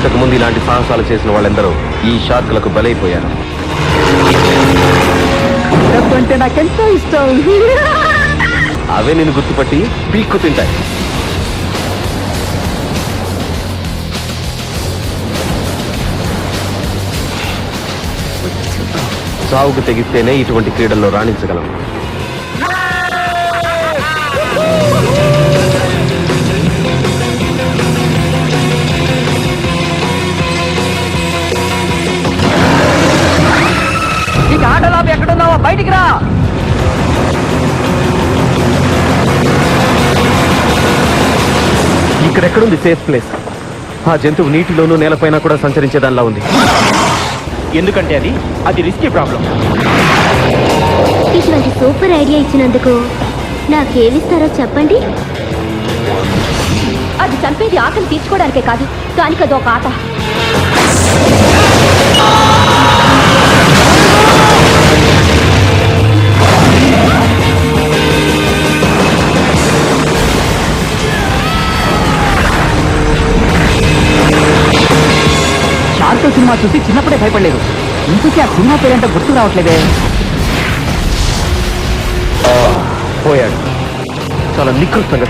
ఇంతకు ముందు ఇలాంటి సాహసాలు చేసిన వాళ్ళందరూ ఈ షార్క్లకు బలైపోయారు. డబ్బు అంటే నాకెంతో ఇష్టం. అవే నేను గుర్తుపట్టి పీక్కు తింటాయి. సావుకు తెగిస్తేనే ఇటువంటి క్రీడల్లో రాణించగలం. నీకు ఆటలాభం ఎక్కడున్నావో బయటికి రా. ఇక్కడెక్కడుంది సేఫ్ ప్లేస్? ఆ జంతువు నీటిలోనూ నేలపైన కూడా సంచరించేదానిలా ఉంది. ఎందుకంటే అది రిస్కీ ప్రాబ్లం. ఇటువంటి సూపర్ ఐడియా ఇచ్చినందుకు నాకేమిస్తారో చెప్పండి. అది చంపేది ఆకలి తీర్చుకోవడానికే కాదు, దానికి అదొక ఆట. షార్క్ సినిమా చూసి చిన్నప్పుడే భయపడలేదు. ఇంతకీ ఆ సినిమా పేరేంటో గుర్తు రావట్లేదే. పోయాడు. చాలా నికృష్టంగా